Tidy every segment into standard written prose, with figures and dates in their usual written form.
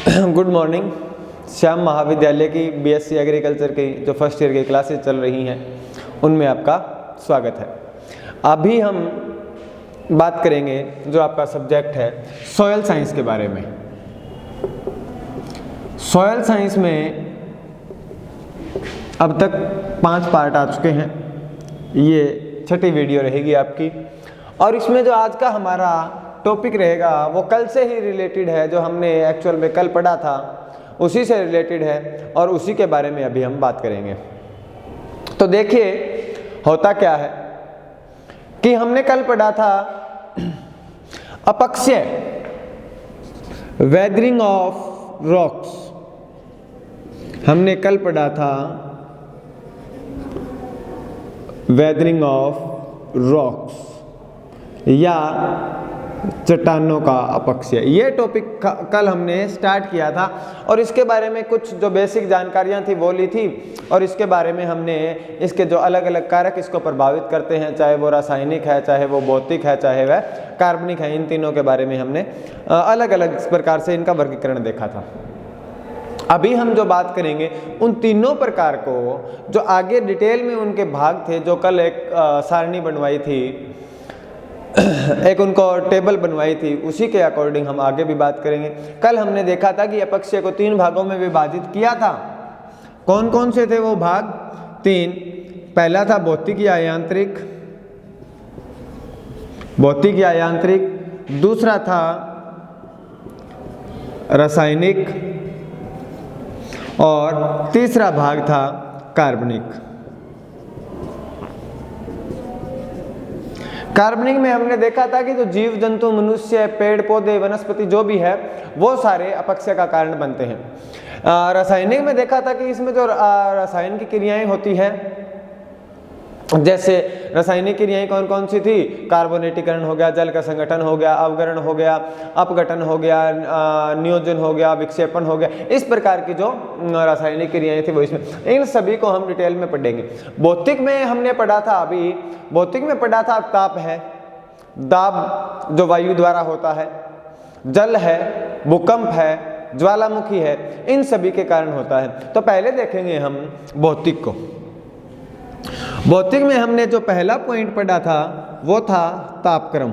Good morning. Shyam महाविद्यालय की BSc agriculture की जो फर्स्ट ईयर की क्लासेस चल रही हैं उनमें आपका स्वागत है। अभी हम बात करेंगे जो आपका सब्जेक्ट है सॉयल साइंस के बारे में। सॉयल साइंस में अब तक 5 पार्ट आ चुके हैं, ये छठी वीडियो रहेगी आपकी। और इसमें जो आज का हमारा टॉपिक रहेगा वो कल से ही रिलेटेड है, जो हमने एक्चुअल में कल पढ़ा था उसी से रिलेटेड है और उसी के बारे में अभी हम बात करेंगे। तो देखिए होता क्या है कि हमने कल पढ़ा था अपक्षय, वेदरिंग ऑफ रॉक्स। हमने कल पढ़ा था वेदरिंग ऑफ रॉक्स या चट्टानों का अपक्षय। ये टॉपिक कल हमने स्टार्ट किया था और इसके बारे में कुछ जो बेसिक जानकारियां थी वो ली थी और इसके बारे में हमने इसके जो अलग अलग कारक इसको प्रभावित करते हैं, चाहे वो रासायनिक है, चाहे वो भौतिक है, चाहे वह कार्बनिक है, इन तीनों के बारे में हमने अलग अलग प्रकार से इनका वर्गीकरण देखा था। अभी हम जो बात करेंगे उन तीनों प्रकार को, जो आगे डिटेल में उनके भाग थे, जो कल एक सारणी बनवाई थी, एक उनको टेबल बनवाई थी, उसी के अकॉर्डिंग हम आगे भी बात करेंगे। कल हमने देखा था कि अपक्षय को 3 भागों में विभाजित किया था। कौन कौन से थे वो भाग? 3। पहला था भौतिक या यांत्रिक, भौतिक या यांत्रिक। दूसरा था रासायनिक और तीसरा भाग था कार्बनिक। कार्बनिक में हमने देखा था कि जो जीव जंतु, मनुष्य, पेड़ पौधे, वनस्पति जो भी है वो सारे अपक्षय का कारण बनते हैं। रासायनिक में देखा था कि इसमें जो रासायन की क्रियाएं होती हैं, जैसे रासायनिक क्रियाएं कौन कौन सी थी? कार्बोनेटीकरण हो गया, जल का संगठन हो गया, अवगरण हो गया, अपघटन हो गया, नियोजन हो गया, विक्षेपण हो गया। इस प्रकार की जो रासायनिक क्रियाएं थी वो इसमें, इन सभी को हम डिटेल में पढ़ेंगे। भौतिक में हमने पढ़ा था, अभी भौतिक में पढ़ा था ताप है, दाब जो वायु द्वारा होता है, जल है, भूकंप है, ज्वालामुखी है, इन सभी के कारण होता है। तो पहले देखेंगे हम भौतिक को। भौतिक में हमने जो पहला पॉइंट पढ़ा था वो था तापक्रम,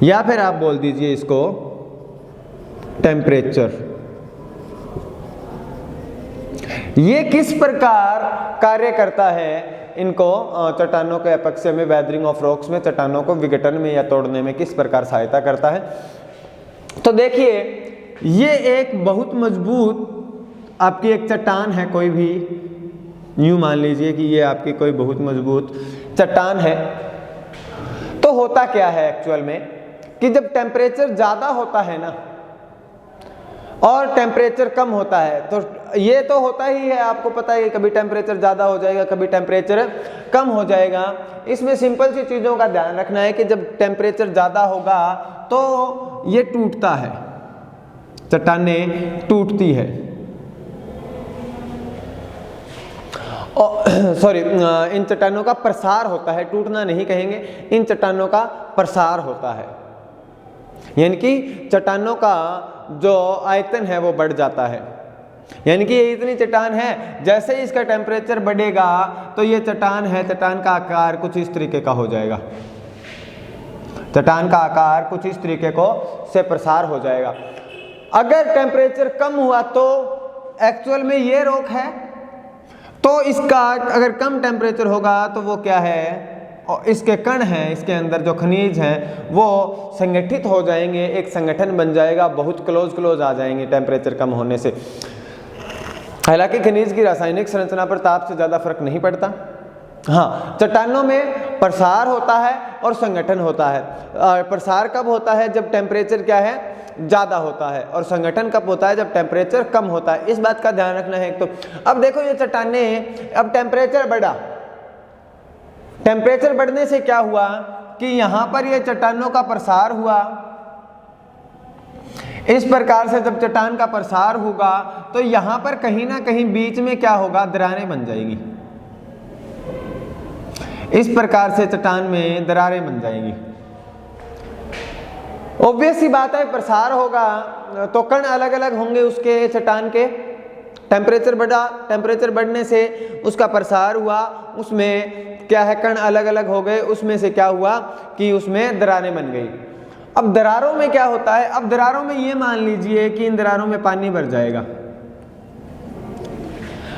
या फिर आप बोल दीजिए इसको टेम्परेचर। ये किस प्रकार कार्य करता है इनको चट्टानों के अपक्षय में, वेदरिंग ऑफ रॉक्स में, चट्टानों को विघटन में या तोड़ने में किस प्रकार सहायता करता है? तो देखिए ये एक बहुत मजबूत आपकी एक चट्टान है, कोई भी यूं मान लीजिए कि ये आपकी कोई बहुत मजबूत चट्टान है। तो होता क्या है एक्चुअल में कि जब टेम्परेचर ज्यादा होता है ना और टेम्परेचर कम होता है, तो ये तो होता ही है, आपको पता है कि कभी टेम्परेचर ज्यादा हो जाएगा, कभी टेम्परेचर कम हो जाएगा। इसमें सिंपल सी चीजों का ध्यान रखना है कि जब टेम्परेचर ज्यादा होगा तो ये टूटता है, चट्टानें टूटती है। सॉरी, इन चट्टानों का प्रसार होता है, टूटना नहीं कहेंगे, इन चट्टानों का प्रसार होता है, यानी कि चट्टानों का जो आयतन है वो बढ़ जाता है। यानी कि ये इतनी चट्टान है, जैसे ही इसका टेम्परेचर बढ़ेगा तो ये चट्टान है, चट्टान का आकार कुछ इस तरीके का हो जाएगा, चट्टान का आकार कुछ इस तरीके को से प्रसार हो जाएगा। अगर टेम्परेचर कम हुआ तो एक्चुअल में ये रॉक है, तो इसका अगर कम टेम्परेचर होगा तो वो क्या है, और इसके कण हैं, इसके अंदर जो खनिज हैं वो संगठित हो जाएंगे, एक संगठन बन जाएगा, बहुत क्लोज आ जाएंगे टेम्परेचर कम होने से। हालांकि खनिज की रासायनिक संरचना पर ताप से ज़्यादा फर्क नहीं पड़ता। हाँ, चट्टानों में प्रसार होता है और संगठन होता है। प्रसार कब होता है? जब टेम्परेचर क्या है, ज़्यादा होता है, और संगठन कब होता है? जब टेम्परेचर कम होता है। इस बात का ध्यान रखना है। तो अब देखो ये चट्टानें, अब टेम्परेचर बढ़ा, टेम्परेचर बढ़ने से क्या हुआ कि यहां पर ये चट्टानों का प्रसार हुआ। इस प्रकार से जब चट्टान का प्रसार होगा तो यहां पर कहीं ना कहीं बीच में क्या होगा, दरारें बन जाएंगी। इस प्रकार से चट्टान में दरारें बन जाएंगी। ऑब्वियस सी बात है, प्रसार होगा तो कण अलग अलग होंगे उसके चट्टान के। टेम्परेचर बढ़ा, टेम्परेचर बढ़ने से उसका प्रसार हुआ, उसमें क्या है, कण अलग अलग हो गए, उसमें से क्या हुआ कि उसमें दरारें बन गई। अब दरारों में क्या होता है, अब दरारों में ये मान लीजिए कि इन दरारों में पानी भर जाएगा।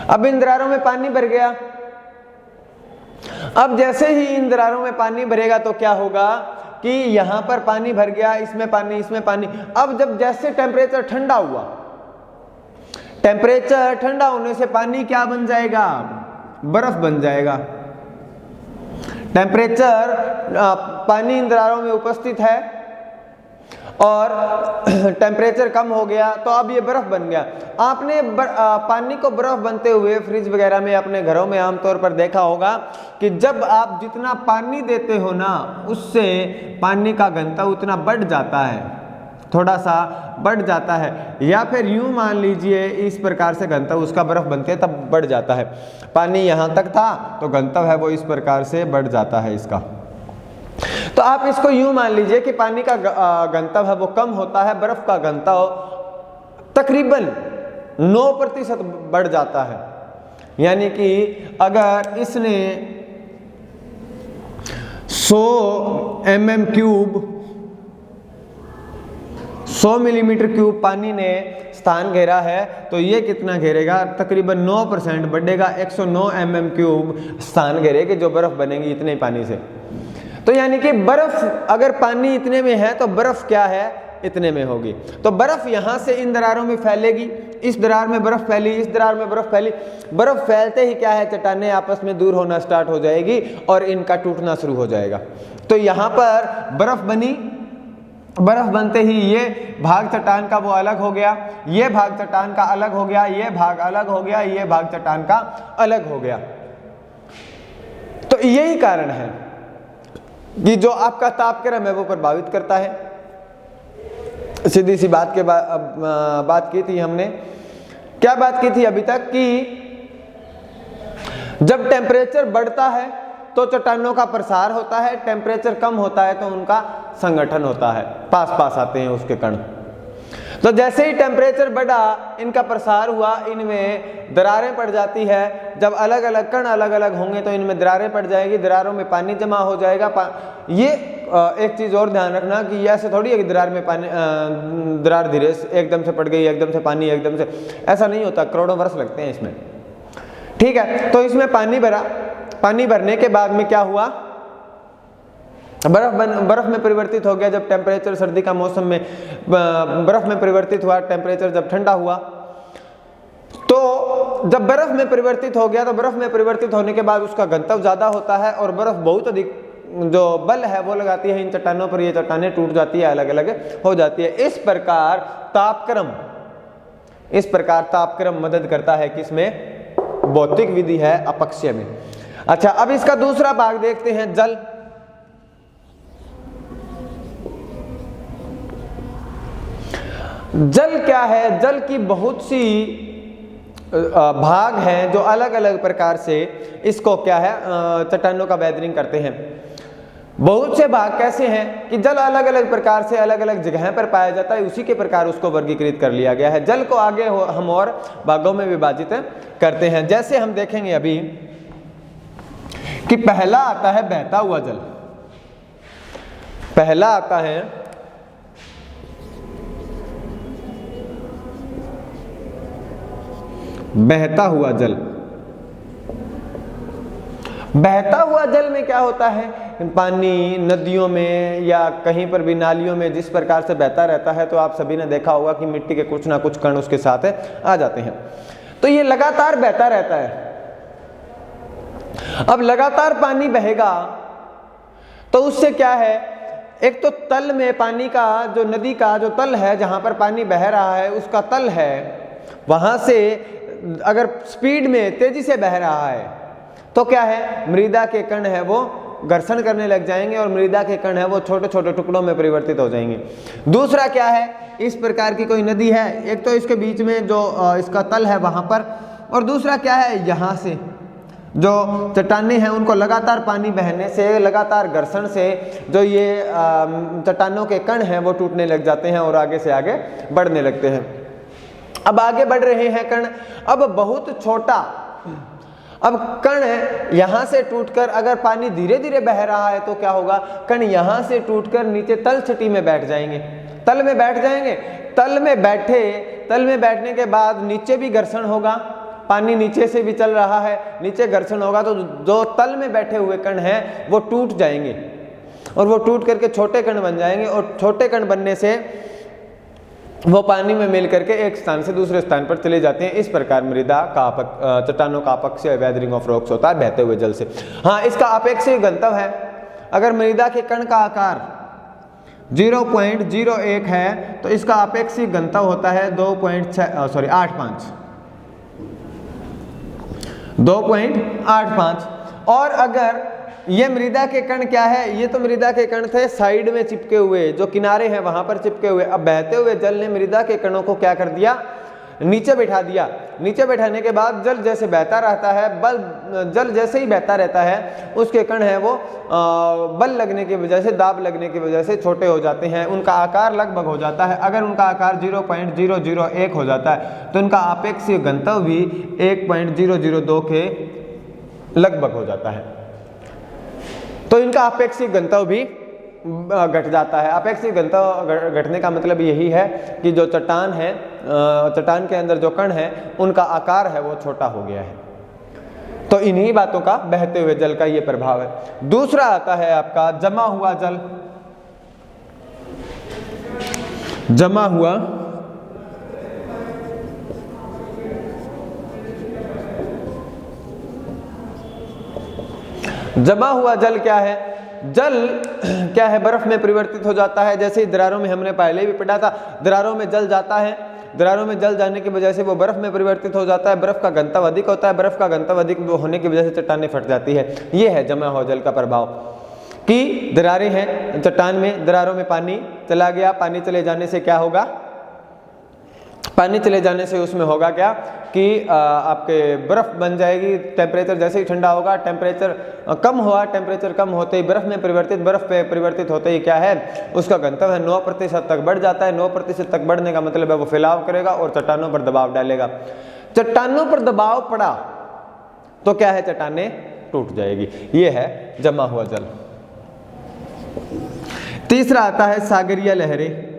अब इन दरारों में पानी भर गया, अब जैसे ही इन दरारों में पानी भरेगा तो क्या होगा कि यहां पर पानी भर गया, इसमें पानी, इसमें पानी। अब जब जैसे टेम्परेचर ठंडा हुआ, टेम्परेचर ठंडा होने से पानी क्या बन जाएगा, बर्फ बन जाएगा। टेम्परेचर पानी इन दरारों में उपस्थित है और टेम्परेचर कम हो गया तो अब ये बर्फ बन गया। आपने पानी को बर्फ बनते हुए फ्रिज वगैरह में अपने घरों में आमतौर पर देखा होगा कि जब आप जितना पानी देते हो ना, उससे पानी का घनत्व उतना बढ़ जाता है, थोड़ा सा बढ़ जाता है। या फिर यूं मान लीजिए इस प्रकार से घनत्व उसका बर्फ बनते तब बढ़ जाता है। पानी यहाँ तक था तो घनत्व है वो इस प्रकार से बढ़ जाता है इसका। तो आप इसको यूं मान लीजिए कि पानी का घनत्व है वो कम होता है, बर्फ का घनत्व तकरीबन 9% बढ़ जाता है। यानी कि अगर इसने 100 मिलीमीटर क्यूब पानी ने स्थान घेरा है तो ये कितना घेरेगा, तकरीबन 9% बढ़ेगा, 109 क्यूब स्थान घेरेगी जो बर्फ बनेगी इतने पानी से। तो यानी कि बर्फ अगर पानी इतने में है तो बर्फ क्या है, इतने में होगी। तो बर्फ यहां से इन दरारों में फैलेगी, इस दरार में बर्फ फैली, इस दरार में बर्फ फैली। बर्फ फैलते ही क्या है, चट्टानें आपस में दूर होना स्टार्ट हो जाएगी और इनका टूटना शुरू हो जाएगा। तो यहां पर बर्फ बनी, बर्फ बनते ही ये भाग चट्टान का वो अलग हो गया, ये भाग चट्टान का अलग हो गया, ये भाग अलग हो गया, ये भाग चट्टान का अलग हो गया। तो यही कारण है कि जो आपका तापक्रम है वो प्रभावित करता है। सीधी सी बात के बात की थी हमने, क्या बात की थी अभी तक कि जब टेम्परेचर बढ़ता है तो चट्टानों का प्रसार होता है, टेम्परेचर कम होता है तो उनका संगठन होता है, पास पास आते हैं उसके कण। तो जैसे ही टेम्परेचर बढ़ा, इनका प्रसार हुआ, इनमें दरारें पड़ जाती है। जब अलग अलग कण अलग अलग होंगे तो इनमें दरारें पड़ जाएगी, दरारों में पानी जमा हो जाएगा। ये एक चीज और ध्यान रखना कि ऐसे थोड़ी है कि दरार में पानी, दरार धीरे एकदम से पड़ गई, एकदम से पानी, एकदम से, ऐसा नहीं होता, करोड़ों वर्ष लगते हैं इसमें। ठीक है, तो इसमें पानी भरा, पानी भरने के बाद में क्या हुआ, बर्फ में परिवर्तित हो गया। जब टेम्परेचर सर्दी का मौसम में बर्फ में परिवर्तित हुआ, टेम्परेचर जब ठंडा हुआ, तो जब बर्फ में परिवर्तित हो गया तो बर्फ में परिवर्तित होने के बाद उसका घनत्व ज्यादा होता है और बर्फ बहुत अधिक जो बल है वो लगाती है इन चट्टानों पर, ये चट्टानें टूट जाती है, अलग अलग हो जाती है। इस प्रकार तापक्रम मदद करता है किसमें, भौतिक विधि है अपक्षय में। अच्छा, अब इसका दूसरा भाग देखते हैं, जल। जल क्या है, जल की बहुत सी भाग हैं जो अलग अलग प्रकार से इसको क्या है, चट्टानों का वेदरिंग करते हैं। बहुत से भाग कैसे हैं कि जल अलग अलग प्रकार से अलग अलग जगह पर पाया जाता है, उसी के प्रकार उसको वर्गीकृत कर लिया गया है। जल को आगे हम और भागों में विभाजित करते हैं। जैसे हम देखेंगे अभी कि पहला आता है बहता हुआ जल। पहला आता है बहता हुआ जल। बहता हुआ जल में क्या होता है, पानी नदियों में या कहीं पर भी नालियों में जिस प्रकार से बहता रहता है, तो आप सभी ने देखा होगा कि मिट्टी के कुछ ना कुछ कण उसके साथ आ जाते हैं। तो ये लगातार बहता रहता है। अब लगातार पानी बहेगा तो उससे क्या है, एक तो तल में पानी का जो नदी का जो तल है, जहां पर पानी बह रहा है उसका तल है, वहां से अगर स्पीड में तेजी से बह रहा है तो क्या है, मृदा के कण है वो घर्षण करने लग जाएंगे और मृदा के कण है वो छोटे छोटे टुकड़ों में परिवर्तित हो जाएंगे। दूसरा क्या है, इस प्रकार की कोई नदी है, एक तो इसके बीच में जो इसका तल है वहां पर, और दूसरा क्या है, यहाँ से जो चट्टानें हैं उनको लगातार पानी बहने से, लगातार घर्षण से जो ये चट्टानों के कण हैं वो टूटने लग जाते हैं और आगे से आगे बढ़ने लगते हैं। अब आगे बढ़ रहे हैं कण, अब बहुत छोटा, अब कण यहाँ से टूटकर, अगर पानी धीरे धीरे बह रहा है तो क्या होगा, कण यहाँ से टूटकर नीचे तल छटी में बैठ जाएंगे, तल में बैठ जाएंगे। तल में बैठने के बाद नीचे भी घर्षण होगा, पानी नीचे से भी चल रहा है, नीचे घर्षण होगा तो जो तल में बैठे हुए कण हैं वो टूट जाएंगे और वो टूट करके छोटे कण बन जाएंगे और छोटे कण बनने से वो पानी में मिल करके एक स्थान से दूसरे स्थान पर चले जाते हैं। इस प्रकार मृदा का चट्टानों का अपक्षय वेदरिंग ऑफ रॉक्स होता है बहते हुए जल से। हाँ, इसका अपेक्षित गंतव्य है, अगर मृदा के कण का आकार 0.01 है तो इसका अपेक्षित गंतव्य होता है 2.85। और अगर ये मृदा के कण क्या है, ये तो मृदा के कण थे साइड में चिपके हुए, जो किनारे हैं वहां पर चिपके हुए। अब बहते हुए जल ने मृदा के कणों को क्या कर दिया, नीचे बैठा दिया। नीचे बैठाने के बाद जल जैसे बहता रहता है, जल जैसे ही बहता रहता है उसके कण हैं वो बल लगने की वजह से, दाब लगने की वजह से छोटे हो जाते हैं, उनका आकार लगभग हो जाता है। अगर उनका आकार 0.001 हो जाता है तो उनका अपेक्षीय गंतव्य भी 1.002 के लगभग हो जाता है, तो इनका अपेक्षित गंतव्य भी घट जाता है। अपेक्षित गंतव्य घटने का मतलब यही है कि जो चट्टान है, चट्टान के अंदर जो कण है उनका आकार है वो छोटा हो गया है। तो इन्हीं बातों का बहते हुए जल का ये प्रभाव है। दूसरा आता है आपका जमा हुआ जल। जमा हुआ जल क्या है, जल क्या है, बर्फ में परिवर्तित हो जाता है। जैसे दरारों में हमने पहले भी पढ़ा था, दरारों में जल जाता है, दरारों में जल जाने की वजह से वो बर्फ में परिवर्तित हो जाता है, बर्फ का घनत्व अधिक होता है, बर्फ का घनत्व अधिक होने की वजह से चट्टानें फट जाती है। ये है जमा हुआ जल का प्रभाव कि दरारें हैं चट्टान में, दरारों में पानी चला गया, पानी चले जाने से क्या होगा, पानी चले जाने से उसमें होगा क्या कि आपके बर्फ बन जाएगी। टेम्परेचर जैसे ही ठंडा होगा, टेम्परेचर कम हुआ, टेम्परेचर कम होते ही बर्फ पे परिवर्तित होते ही क्या है, उसका घनत्व है 9% तक बढ़ जाता है। 9% तक बढ़ने का मतलब है वो फैलाव करेगा और चट्टानों पर दबाव डालेगा। चट्टानों पर दबाव पड़ा तो क्या है, चट्टानें टूट जाएगी। ये है जमा हुआ जल। तीसरा आता है सागरीय लहरें।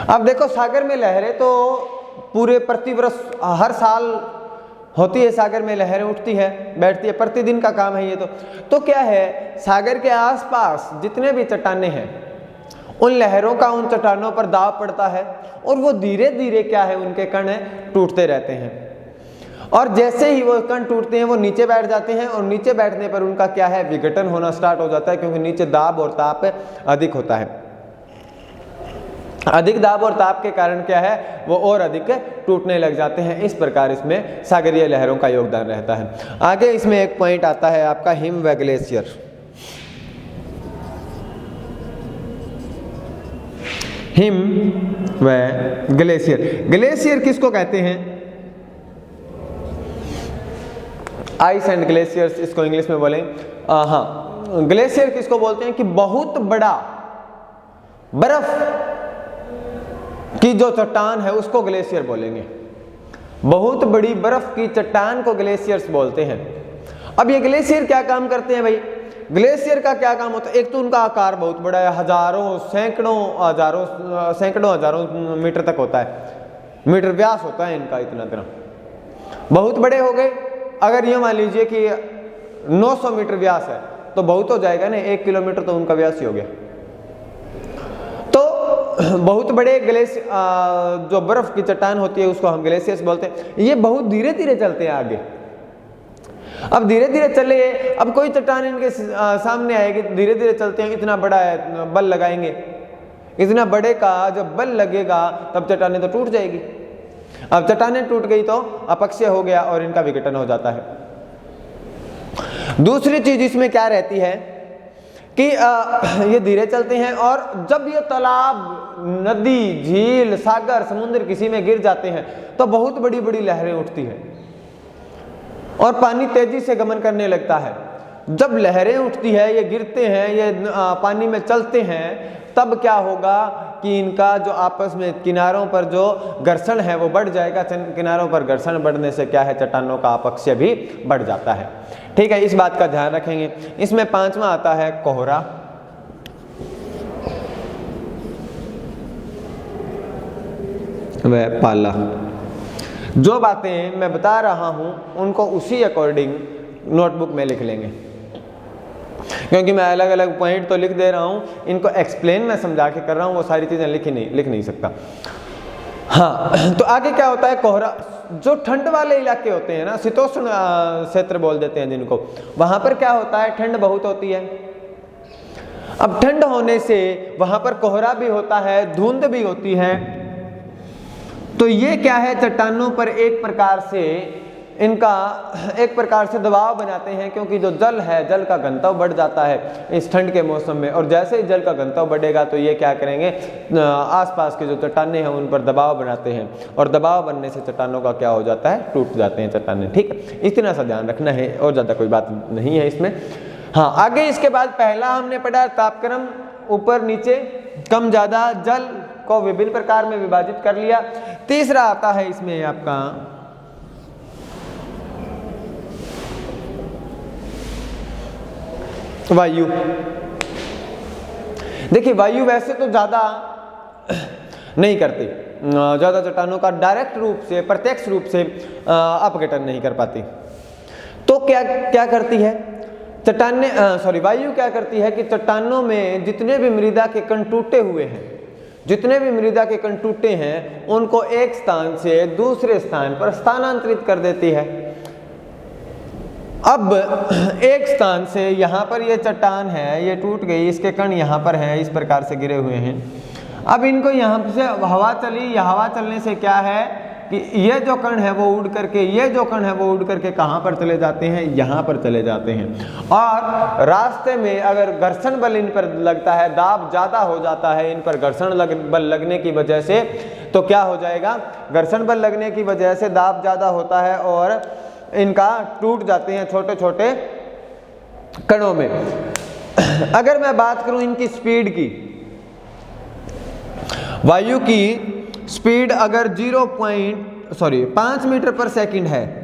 अब देखो, सागर में लहरें तो पूरे प्रतिवर्ष हर साल होती है, सागर में लहरें उठती है बैठती है, प्रतिदिन का काम है ये। तो क्या है, सागर के आसपास जितने भी चट्टानें हैं उन लहरों का उन चट्टानों पर दाब पड़ता है और वो धीरे धीरे क्या है, उनके कण टूटते रहते हैं। और जैसे ही वो कण टूटते हैं वो नीचे बैठ जाते हैं और नीचे बैठने पर उनका क्या है, विघटन होना स्टार्ट हो जाता है, क्योंकि नीचे दाब और ताप अधिक होता है। अधिक दाब और ताप के कारण क्या है, वो और अधिक टूटने लग जाते हैं। इस प्रकार इसमें सागरीय लहरों का योगदान रहता है। आगे इसमें एक पॉइंट आता है आपका हिम व ग्लेशियर। हिम व ग्लेशियर। ग्लेशियर किसको कहते हैं, आइस एंड ग्लेशियर्स इसको इंग्लिश में बोलें। हाँ, ग्लेशियर किसको बोलते हैं कि बहुत बड़ा बर्फ की जो चट्टान है उसको ग्लेशियर बोलेंगे। बहुत बड़ी बर्फ की चट्टान को ग्लेशियर्स बोलते हैं। अब ये ग्लेशियर क्या काम करते हैं भाई, ग्लेशियर का क्या काम होता है, एक तो उनका आकार बहुत बड़ा है, हजारों सैकड़ों हजारों मीटर तक होता है, मीटर व्यास होता है इनका, इतना बहुत बड़े हो गए। अगर ये मान लीजिए कि 900 मीटर व्यास है तो बहुत हो जाएगा ना, 1 किलोमीटर तो उनका व्यास ही हो गया। बहुत बड़े ग्लेशियर जो बर्फ की चट्टान होती है उसको हम ग्लेशियर्स बोलते हैं। ये बहुत धीरे धीरे चलते हैं आगे। अब धीरे धीरे चले, अब कोई चट्टान इनके सामने आएगी, धीरे धीरे चलते हैं, इतना बड़ा है, बल लगाएंगे, इतना बड़े का जब बल लगेगा तब चट्टानें तो टूट जाएगी। अब चट्टानें टूट गई तो अपक्षय हो गया और इनका विघटन हो जाता है। दूसरी चीज इसमें क्या रहती है कि ये धीरे चलते हैं और जब ये तालाब, नदी, झील, सागर, समुद्र किसी में गिर जाते हैं तो बहुत बड़ी बड़ी लहरें उठती हैं और पानी तेजी से गमन करने लगता है। जब लहरें उठती है, ये गिरते हैं, ये पानी में चलते हैं, तब क्या होगा कि इनका जो आपस में किनारों पर जो घर्षण है वो बढ़ जाएगा। किनारों पर घर्षण बढ़ने से क्या है, चट्टानों का अपक्षय भी बढ़ जाता है। ठीक है, इस बात का ध्यान रखेंगे। इसमें पांचवा आता है कोहरा। वह पाला। जो बातें मैं बता रहा हूं उनको उसी अकॉर्डिंग नोटबुक में लिख लेंगे, क्योंकि मैं अलग अलग पॉइंट तो लिख दे रहा हूं, इनको एक्सप्लेन मैं समझा के कर रहा हूं, वो सारी चीजें लिख नहीं सकता। हाँ, तो आगे क्या होता है, कोहरा। जो ठंड वाले इलाके होते हैं ना, शीतोष्ण क्षेत्र बोल देते हैं जिनको, वहां पर क्या होता है, ठंड बहुत होती है। अब ठंड होने से वहां पर कोहरा भी होता है, धुंध भी होती है। तो ये क्या है, चट्टानों पर एक प्रकार से दबाव बनाते हैं, क्योंकि जो जल है, जल का घनत्व बढ़ जाता है इस ठंड के मौसम में, और जैसे ही जल का घनत्व बढ़ेगा तो ये क्या करेंगे, आसपास के जो चट्टानें हैं उन पर दबाव बनाते हैं, और दबाव बनने से चट्टानों का क्या हो जाता है, टूट जाते हैं चट्टानें। ठीक है, इतना सा ध्यान रखना है, और ज़्यादा कोई बात नहीं है इसमें। हाँ, आगे इसके बाद पहला हमने पढ़ा तापक्रम, ऊपर नीचे, कम ज़्यादा, जल को विभिन्न प्रकार में विभाजित कर लिया। तीसरा आता है इसमें आपका वायु। देखिए, वायु वैसे तो ज्यादा नहीं करती, ज्यादा चट्टानों का डायरेक्ट रूप से, प्रत्यक्ष रूप से अपघटन नहीं कर पाती। तो क्या करती है वायु क्या करती है कि चट्टानों में जितने भी मृदा के कण टूटे हैं उनको एक स्थान से दूसरे स्थान पर स्थानांतरित कर देती है। अब एक स्थान से यहाँ पर ये चट्टान है, ये टूट गई, इसके कण यहाँ पर हैं, इस प्रकार से गिरे हुए हैं। अब इनको यहाँ से हवा चली, हवा चलने से क्या है कि ये जो कण है वो उड़ करके कहाँ पर चले जाते हैं, यहाँ पर चले जाते हैं। और रास्ते में अगर घर्षण बल इन पर लगता है, दाब ज़्यादा हो जाता है इन पर घर्षण बल लगने की वजह से, तो क्या हो जाएगा, घर्षण बल लगने की वजह से दाब ज़्यादा होता है और इनका टूट जाते हैं छोटे छोटे कणों में। अगर मैं बात करूं इनकी स्पीड की, वायु की स्पीड अगर 5 मीटर पर सेकंड है,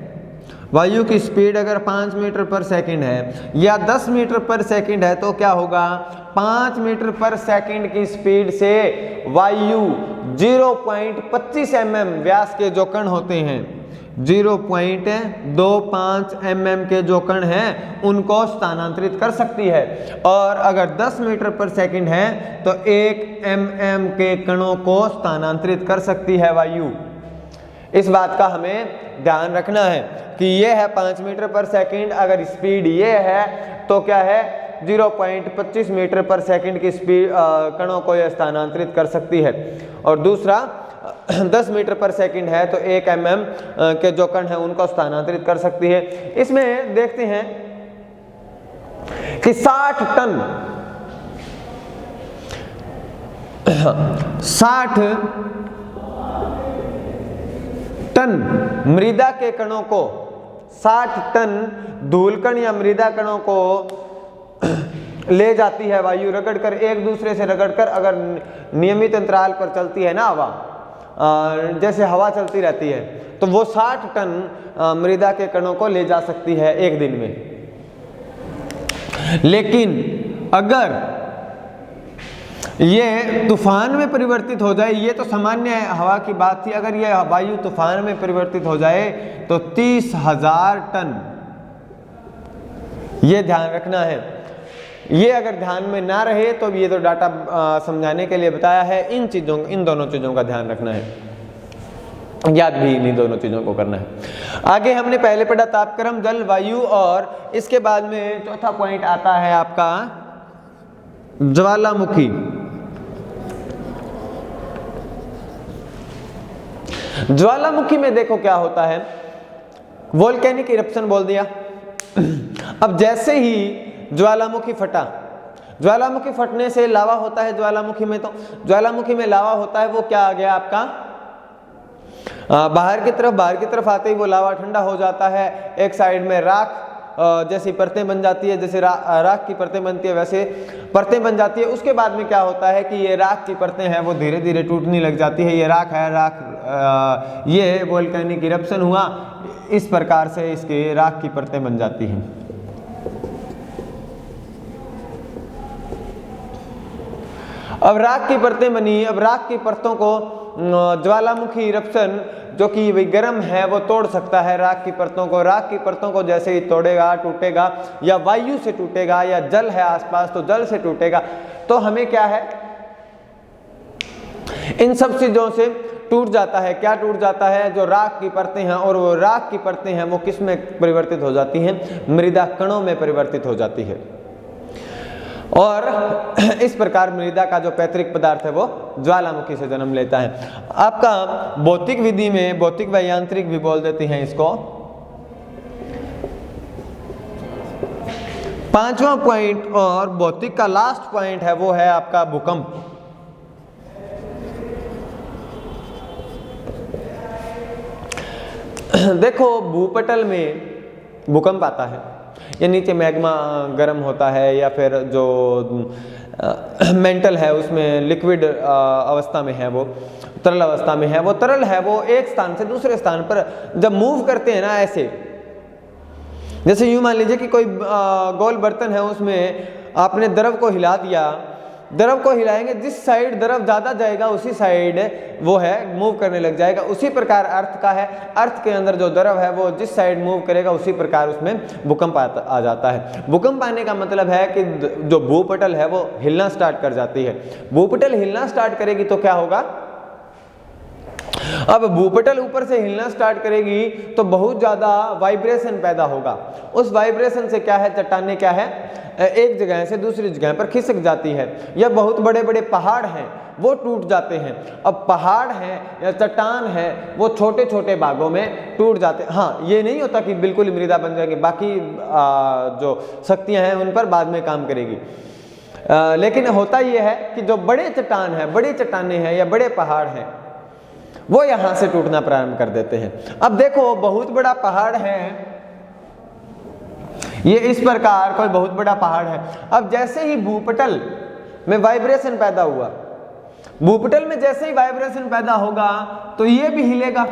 वायु की स्पीड अगर 5 मीटर पर सेकंड है या 10 मीटर पर सेकंड है, तो क्या होगा, 5 मीटर पर सेकंड की स्पीड से वायु 0.25 mm व्यास के जो कण होते हैं, 0.25 mm के जो कण हैं उनको स्थानांतरित कर सकती है। और अगर 10 मीटर पर सेकंड है तो 1 mm के कणों को स्थानांतरित कर सकती है वायु। इस बात का हमें ध्यान रखना है कि ये है 5 मीटर पर सेकंड, अगर स्पीड ये है तो क्या है, 0.25 मीटर पर सेकंड की स्पीड कणों को यह स्थानांतरित कर सकती है। और दूसरा 10 मीटर पर सेकंड है तो 1 mm के जो कण हैं उनको स्थानांतरित कर सकती है। इसमें देखते हैं कि 60 टन मृदा के कणों को, 60 टन धूलकण या मृदा कणों को ले जाती है वायु, रगड़कर, एक दूसरे से रगड़कर। अगर नियमित अंतराल पर चलती है ना हवा, जैसे हवा चलती रहती है, तो वो 60 टन मृदा के कणों को ले जा सकती है एक दिन में। लेकिन अगर ये तूफान में परिवर्तित हो जाए, ये तो सामान्य हवा की बात थी, अगर ये वायु तूफान में परिवर्तित हो जाए तो 30,000 टन, ये ध्यान रखना है। ये अगर ध्यान में ना रहे तो ये तो डाटा समझाने के लिए बताया है, इन दोनों चीजों का ध्यान रखना है, याद भी इन दोनों चीजों को करना है। आगे हमने पहले पढ़ा तापक्रम, जल, वायु, और इसके बाद में चौथा पॉइंट आता है आपका ज्वालामुखी। ज्वालामुखी में देखो क्या होता है, वोल्केनिक इरप्शन बोल दिया। अब जैसे ही ज्वालामुखी फटा, ज्वालामुखी फटने से लावा होता है ज्वालामुखी में, तो ज्वालामुखी में लावा होता है वो क्या आ गया आपका बाहर की तरफ आते ही वो लावा ठंडा हो जाता है। एक साइड में राख जैसी परतें बन जाती है, जैसे राख की परतें बनती है वैसे परतें बन जाती है। उसके बाद में क्या होता है कि ये राख की परतें हैं वो धीरे धीरे टूटने लग जाती है। ये राख है, ये वोल्केनिक इरप्शन हुआ, इस प्रकार से इसकी राख की परतें बन जाती हैं। अब राख की परतें बनी, अब राख की परतों को ज्वालामुखी इरप्शन जो कि भाई गर्म है वो तोड़ सकता है राख की परतों को। राख की परतों को जैसे ही तोड़ेगा, टूटेगा, या वायु से टूटेगा, या जल है आसपास तो जल से टूटेगा, तो हमें क्या है इन सब चीजों से टूट जाता है। क्या टूट जाता है? जो राख की परतें हैं, और वो राख की परतें हैं वो किस में परिवर्तित हो जाती हैं? मृदा कणों में परिवर्तित हो जाती है। और इस प्रकार मृदा का जो पैतृक पदार्थ है वो ज्वालामुखी से जन्म लेता है। आपका भौतिक विधि में भौतिक व यांत्रिक भी बोल देते हैं इसको। 5वां पॉइंट और भौतिक का लास्ट पॉइंट है वो है आपका भूकंप। देखो भूपटल में भूकंप आता है, या नीचे मैग्मा गर्म होता है, या फिर जो मेंटल है उसमें लिक्विड अवस्था में है, वो तरल अवस्था में है, वो तरल है वो एक स्थान से दूसरे स्थान पर जब मूव करते हैं ना, ऐसे जैसे यूं मान लीजिए कि कोई गोल बर्तन है, उसमें आपने द्रव को हिला दिया, द्रव को हिलाएंगे जिस साइड द्रव ज्यादा जाएगा उसी साइड वो है मूव करने लग जाएगा। उसी प्रकार अर्थ का है, अर्थ के अंदर जो द्रव है वो जिस साइड मूव करेगा उसी प्रकार उसमें भूकंप आ जाता है। भूकंप आने का मतलब है कि जो भूपटल है वो हिलना स्टार्ट कर जाती है। भूपटल हिलना स्टार्ट करेगी तो क्या होगा? अब भूपटल ऊपर से हिलना स्टार्ट करेगी तो बहुत ज्यादा वाइब्रेशन पैदा होगा। उस वाइब्रेशन से क्या है, चट्टानें क्या है एक जगह से दूसरी जगह पर खिसक जाती है, या बहुत बड़े बड़े पहाड़ हैं वो टूट जाते हैं। अब पहाड़ हैं या चट्टान है वो छोटे छोटे भागों में टूट जाते हैं। हाँ, ये नहीं होता कि बिल्कुल मृदा बन जाएगी, बाकी जो शक्तियां हैं उन पर बाद में काम करेगी। लेकिन होता यह है कि जो बड़े चट्टान है, बड़ी चट्टानें हैं या बड़े पहाड़ हैं वो यहां से टूटना प्रारंभ कर देते हैं। अब देखो बहुत बड़ा पहाड़ है, ये इस प्रकार कोई बहुत बड़ा पहाड़ है। अब जैसे ही भूपटल में वाइब्रेशन पैदा हुआ, भूपटल में जैसे ही वाइब्रेशन पैदा होगा तो ये भी हिलेगा।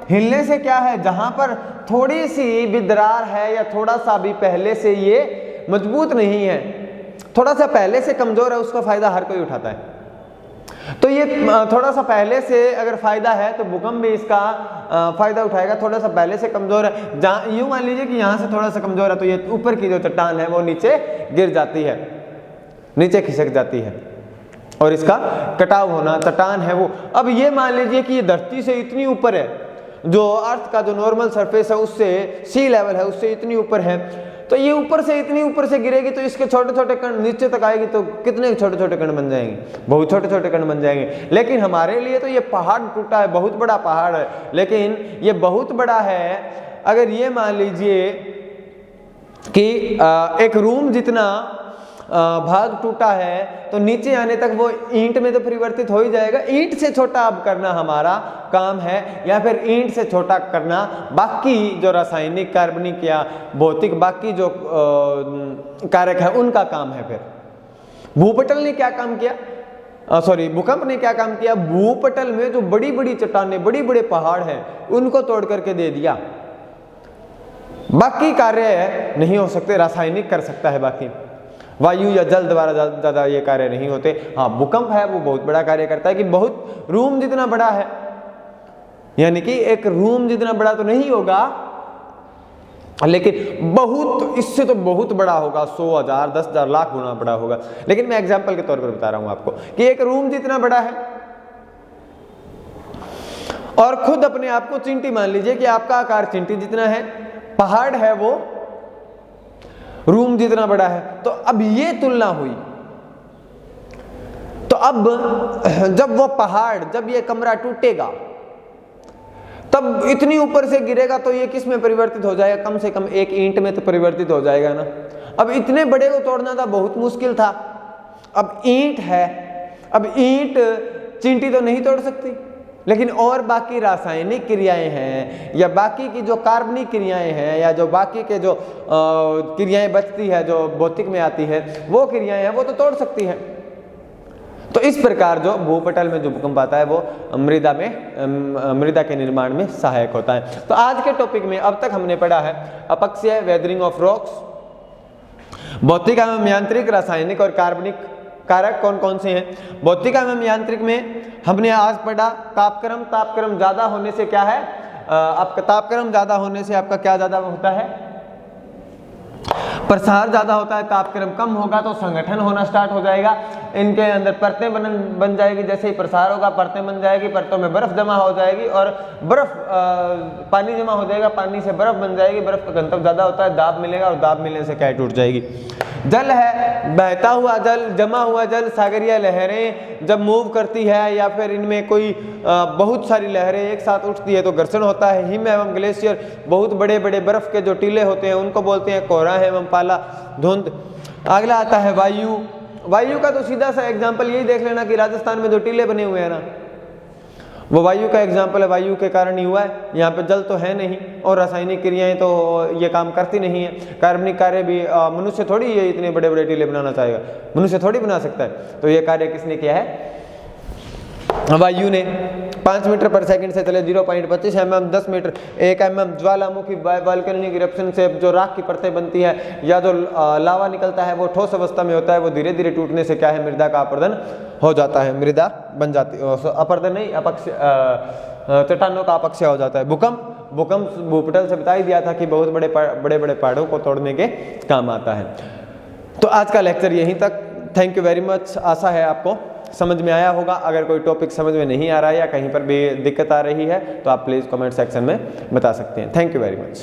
हिलने से क्या है, जहां पर थोड़ी सी भी दरार है या थोड़ा सा भी पहले से ये मजबूत नहीं है, थोड़ा सा पहले से कमजोर है, उसका फायदा हर कोई उठाता है। तो ये थोड़ा सा पहले से अगर फायदा है तो भूकंप भी इसका फायदा उठाएगा। थोड़ा सा पहले से कमजोर है, जहाँ यूं मान लीजिए कि यहाँ से थोड़ा सा कमजोर है तो ये ऊपर की जो चट्टान है वो नीचे गिर जाती है, नीचे खिसक जाती है, और इसका कटाव होना चट्टान है वो। अब ये मान लीजिए कि ये धरती से इतनी ऊपर है, जो अर्थ का जो नॉर्मल सरफेस है उससे सी लेवल है उससे इतनी ऊपर है, तो ये ऊपर से इतनी ऊपर से गिरेगी तो इसके छोटे छोटे कण नीचे तक आएगी तो कितने छोटे छोटे कण बन जाएंगे? बहुत छोटे छोटे कण बन जाएंगे। लेकिन हमारे लिए तो ये पहाड़ टूटा है, बहुत बड़ा पहाड़ है, लेकिन ये बहुत बड़ा है। अगर ये मान लीजिए कि एक रूम जितना भाग टूटा है तो नीचे आने तक वो ईंट में तो परिवर्तित हो ही जाएगा। ईंट से छोटा अब करना हमारा काम है, या फिर ईंट से छोटा करना बाकी जो रासायनिक, कार्बनिक या भौतिक बाकी जो कारक है उनका काम है। फिर भूपटल ने क्या काम किया, भूकंप ने क्या काम किया? भूपटल में जो बड़ी बड़ी चट्टानें, बड़ी बड़े पहाड़ हैं उनको तोड़ करके दे दिया। बाकी कार्य नहीं हो सकते, रासायनिक कर सकता है, बाकी वायु या जल द्वारा ज्यादा ये कार्य नहीं होते। हाँ, भूकंप है वो बहुत बड़ा कार्य करता है कि बहुत रूम जितना बड़ा है, यानी कि एक रूम जितना बड़ा तो नहीं होगा लेकिन बहुत, इससे तो बहुत बड़ा होगा, 100,000 10,000 लाख गुना बड़ा होगा। लेकिन मैं एग्जांपल के तौर पर बता रहा हूं आपको कि एक रूम जितना बड़ा है, और खुद अपने आप को चींटी मान लीजिए कि आपका आकार चींटी जितना है, पहाड़ है वो रूम जितना बड़ा है। तो अब ये तुलना हुई, तो अब जब वो पहाड़, जब ये कमरा टूटेगा तब इतनी ऊपर से गिरेगा तो ये किस में परिवर्तित हो जाएगा? कम से कम एक ईंट में तो परिवर्तित हो जाएगा ना। अब इतने बड़े को तोड़ना था बहुत मुश्किल था, अब ईंट है, अब ईंट चींटी तो नहीं तोड़ सकती, लेकिन और बाकी रासायनिक क्रियाएं हैं या बाकी की जो कार्बनिक क्रियाएं हैं या जो बाकी के जो क्रियाएं बचती है जो भौतिक में आती है वो क्रियाएं हैं वो तो तोड़ सकती हैं। तो इस प्रकार जो भूपटल में जो भूकंप आता है वो मृदा के निर्माण में सहायक होता है। तो आज के टॉपिक में अब तक हमने पढ़ा है अपक्षय, वेदरिंग ऑफ रॉक्स, भौतिक एवं यांत्रिक, रासायनिक और कार्बनिक कारक कौन कौन से हैं। भौतिक एवं यांत्रिक में हमने आज पढ़ा तापक्रम। तापक्रम ज्यादा होने से क्या है, आपका तापक्रम ज्यादा होने से आपका क्या ज्यादा होता है, प्रसार ज्यादा होता है। तापक्रम कम होगा तो संगठन होना स्टार्ट हो जाएगा, इनके अंदर परतें बन जाएगी। जैसे ही प्रसार होगा परतें बन जाएगी, परतों में बर्फ जमा हो जाएगी और बर्फ पानी जमा हो जाएगा, पानी से बर्फ बन जाएगी, बर्फ का घनत्व ज्यादा होता है, दाब मिलेगा और दाब मिलने से क्या टूट जाएगी। जल है, बहता हुआ जल, जमा हुआ जल, सागरीय लहरें जब मूव करती है या फिर इनमें कोई बहुत सारी लहरें एक साथ उठती है तो घर्षण होता है। हिम एवं ग्लेशियर, बहुत बड़े बड़े बर्फ के जो टीले होते हैं उनको बोलते हैं कोहरा एवं पाला, धुंध। अगला आता है वायु। वायु का तो सीधा सा एग्जाम्पल यही देख लेना कि राजस्थान में जो टीले बने हुए हैं ना, वो वायु का एग्जाम्पल है, वायु के कारण ही हुआ है। यहाँ पे जल तो है नहीं और रासायनिक क्रियाएं तो ये काम करती नहीं है। कार्बनिक कार्य भी मनुष्य थोड़ी ये इतने बड़े बड़े टीले बनाना चाहेगा, मनुष्य थोड़ी बना सकता है। तो ये कार्य किसने किया है, वायु ने। 5 मीटर पर सेकंड से चले 0.25 mm, 10 मीटर 1 mm, ज्वालामुखी वॉल्केनिक इरप्शन से जो राख की परतें बनती है या जो लावा निकलता है वो ठोस अवस्था में होता है, वो धीरे धीरे टूटने से क्या है, मृदा का अपरदन हो जाता है, मृदा बन जाती है, अपरदन नहीं अपक्षय, चट्टानों का अपक्षय हो जाता है। भूकंप, भूकंप भूपटल से बता ही दिया था कि बहुत बड़े बड़े पहाड़ों को तोड़ने के काम आता है। तो आज का लेक्चर यहीं तक। Thank you very much. आशा है आपको समझ में आया होगा। अगर कोई टॉपिक समझ में नहीं आ रहा है या कहीं पर भी दिक्कत आ रही है तो आप प्लीज़ कमेंट सेक्शन में बता सकते हैं। Thank you very much.